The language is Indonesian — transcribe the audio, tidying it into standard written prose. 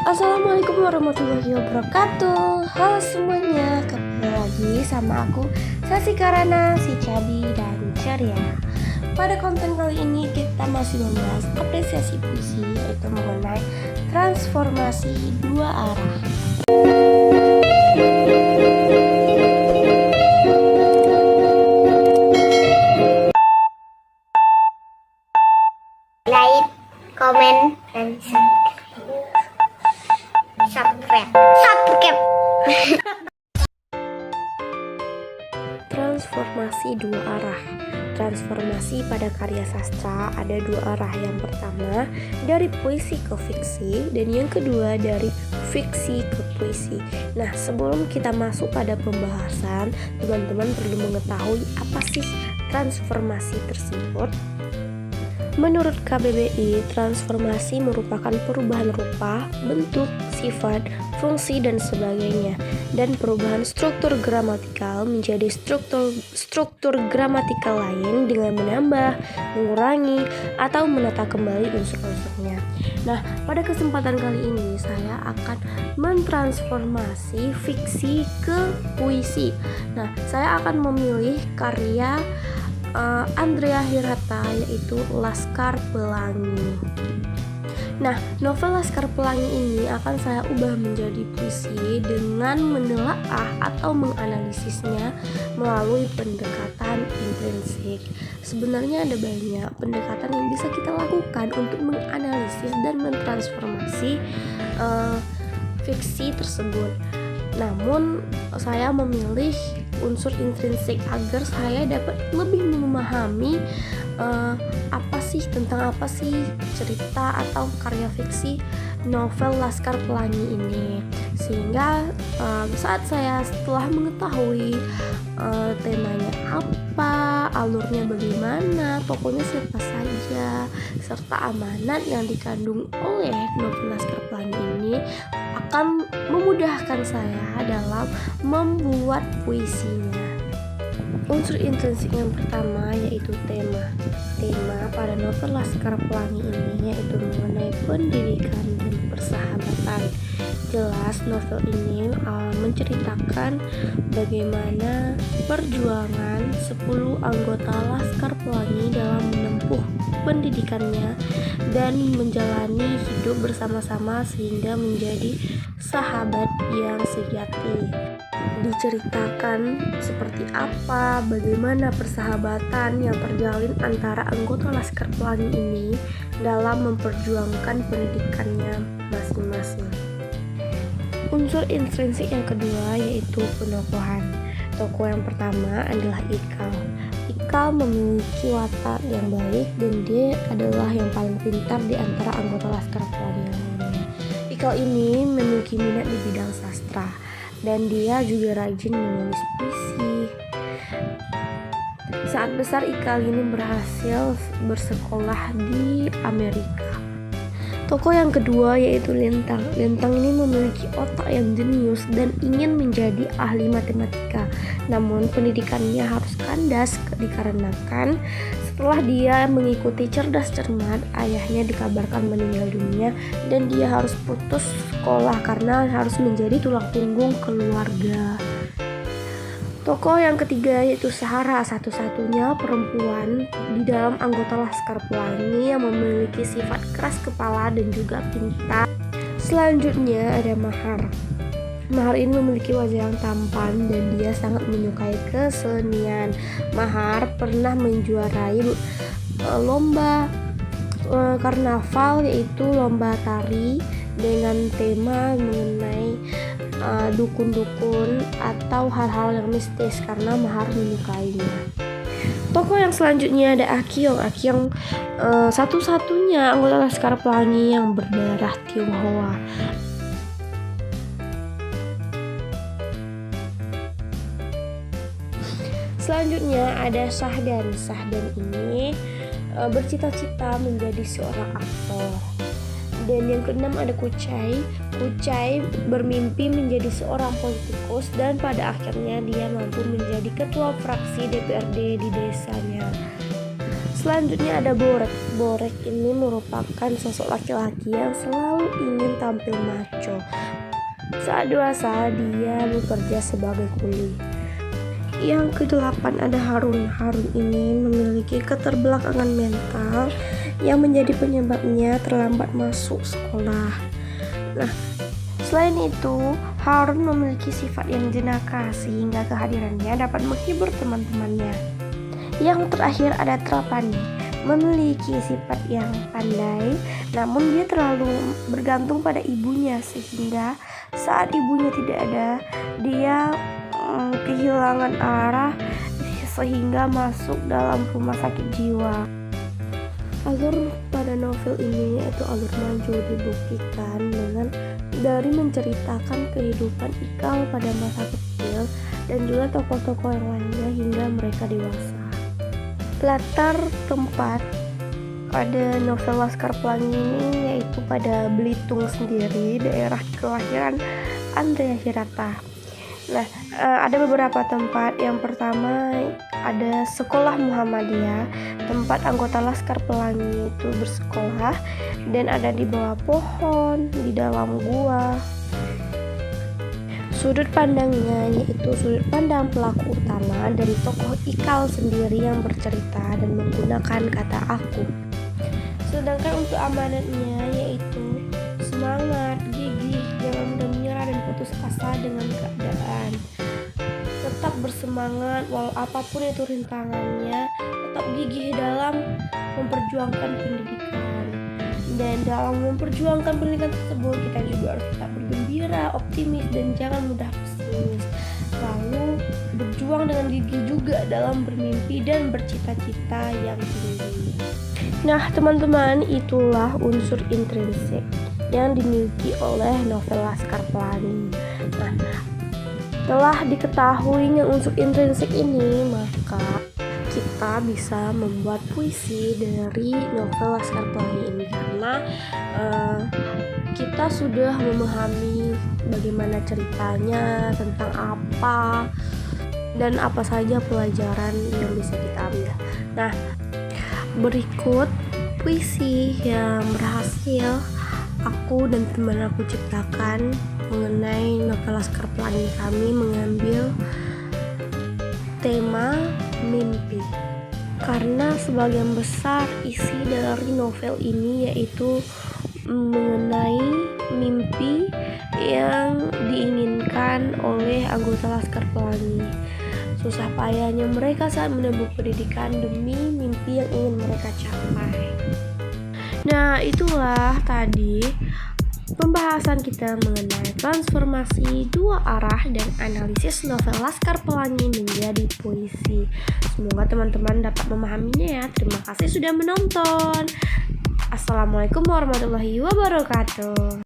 Assalamualaikum warahmatullahi wabarakatuh. Halo semuanya, kembali lagi sama aku Sasi Karana, si Cadi dan Ceria. Pada konten kali ini kita masih membahas apresiasi puisi, yaitu mengenai transformasi dua arah. Like, komen, dan subscribe. Transformasi dua arah. Transformasi pada karya sastra ada dua arah. Yang pertama dari puisi ke fiksi, dan yang kedua dari fiksi ke puisi. Nah, sebelum kita masuk pada pembahasan, teman-teman perlu mengetahui apa sih transformasi tersebut. Menurut KBBI, transformasi merupakan perubahan rupa, bentuk, sifat, fungsi, dan sebagainya, dan perubahan struktur gramatikal menjadi struktur gramatikal lain dengan menambah, mengurangi, atau menata kembali unsur-unsurnya. Nah, pada kesempatan kali ini saya akan mentransformasi fiksi ke puisi. Nah, saya akan memilih karya Andrea Hirata, yaitu Laskar Pelangi. Nah, novel Laskar Pelangi ini akan saya ubah menjadi puisi dengan menelaah atau menganalisisnya melalui pendekatan intrinsik. Sebenarnya ada banyak pendekatan yang bisa kita lakukan untuk menganalisis dan mentransformasi fiksi tersebut. Namun saya memilih unsur intrinsik agar saya dapat lebih memahami tentang apa sih cerita atau karya fiksi novel Laskar Pelangi ini, sehingga saat saya setelah mengetahui temanya apa, alurnya bagaimana, pokoknya siapa saja, serta amanat yang dikandung oleh novel Laskar Pelangi ini akan memudahkan saya dalam membuat puisinya. Unsur intrinsik yang pertama yaitu tema. Tema pada novel Laskar Pelangi ini yaitu mengenai pendidikan dan persahabatan. Jelas novel ini menceritakan bagaimana perjuangan 10 anggota Laskar Pelangi dalam menempuh pendidikannya dan menjalani hidup bersama-sama sehingga menjadi sahabat yang sejati. Diceritakan seperti apa, bagaimana persahabatan yang terjalin antara anggota Laskar Pelangi ini dalam memperjuangkan pendidikannya masing-masing. Unsur intrinsik yang kedua yaitu penokohan. Tokoh yang pertama adalah Ikal. Ikal memiliki watak yang baik dan dia adalah yang paling pintar di antara anggota Laskar Pelangi yang lainnya. Ikal ini memiliki minat di bidang sastra dan dia juga rajin menulis puisi. Saat besar Ikal ini berhasil bersekolah di Amerika. Tokoh yang kedua yaitu Lintang. Lintang ini memiliki otak yang jenius dan ingin menjadi ahli matematika. Namun pendidikannya harus kandas dikarenakan setelah dia mengikuti cerdas cermat, ayahnya dikabarkan meninggal dunia dan dia harus putus sekolah karena harus menjadi tulang punggung keluarga. Tokoh yang ketiga yaitu Sahara, satu-satunya perempuan di dalam anggota Laskar Pelangi yang memiliki sifat keras kepala dan juga pintar. Selanjutnya ada Mahar. Mahar ini memiliki wajah yang tampan dan dia sangat menyukai kesenian. Mahar pernah menjuarai lomba karnaval, yaitu lomba tari dengan tema mengenai dukun-dukun atau hal-hal yang mistis karena Mahar menyukainya. Tokoh yang selanjutnya ada Akyong. Akyong satu-satunya anggota Laskar Pelangi yang berdarah Tionghoa. Selanjutnya ada Sahdan. Sahdan ini bercita-cita menjadi seorang aktor. Dan yang keenam ada Kucai. Kucai bermimpi menjadi seorang politikus dan pada akhirnya dia mampu menjadi ketua fraksi DPRD di desanya. Selanjutnya ada Borek. Borek ini merupakan sosok laki-laki yang selalu ingin tampil maco. Saat dewasa dia bekerja sebagai kuli. Yang kedelapan ada Harun. Harun ini memiliki keterbelakangan mental yang menjadi penyebabnya terlambat masuk sekolah. Nah, selain itu, Harun memiliki sifat yang jenaka sehingga kehadirannya dapat menghibur teman-temannya. Yang terakhir ada Trapani, memiliki sifat yang pandai, namun dia terlalu bergantung pada ibunya sehingga saat ibunya tidak ada, dia kehilangan arah sehingga masuk dalam rumah sakit jiwa. Alur pada novel ini yaitu alur maju dibuktikan dengan dari menceritakan kehidupan Ikal pada masa kecil dan juga tokoh-tokoh yang lainnya hingga mereka dewasa. Latar tempat pada novel Laskar Pelangi ini yaitu pada Belitung sendiri, daerah kelahiran Andrea Hirata. Nah, ada beberapa tempat. Yang pertama ada sekolah Muhammadiyah, tempat anggota Laskar Pelangi itu bersekolah dan ada di bawah pohon, di dalam gua. Sudut pandangnya yaitu sudut pandang pelaku utama dari tokoh Ikal sendiri yang bercerita dan menggunakan kata aku. Sedangkan untuk amanatnya yaitu semangat, gigih, jangan mudah menyerah dan putus asa dengan keadaan. Tetap bersemangat walau apapun itu rintangannya, tetap gigih dalam memperjuangkan pendidikan. Dan dalam memperjuangkan pendidikan tersebut kita juga harus tetap bergembira, optimis dan jangan mudah pesimis. Lalu berjuang dengan gigih juga dalam bermimpi dan bercita-cita yang tinggi. Nah teman-teman, itulah unsur intrinsik yang dimiliki oleh novel Laskar Pelangi. Nah, setelah diketahui unsur intrinsik ini, maka kita bisa membuat puisi dari novel Laskar Pelangi ini karena kita sudah memahami bagaimana ceritanya, tentang apa dan apa saja pelajaran yang bisa kita ambil. Nah, berikut puisi yang berhasil aku dan teman aku ciptakan mengenai novel Laskar Pelangi. Kami mengambil tema mimpi karena sebagian besar isi dari novel ini yaitu mengenai mimpi yang diinginkan oleh anggota Laskar Pelangi. Susah payahnya mereka saat menempuh pendidikan demi mimpi yang ingin mereka capai. Nah, itulah tadi pembahasan kita mengenai transformasi dua arah dan analisis novel Laskar Pelangi menjadi puisi. Semoga teman-teman dapat memahaminya ya. Terima kasih sudah menonton. Assalamualaikum warahmatullahi wabarakatuh.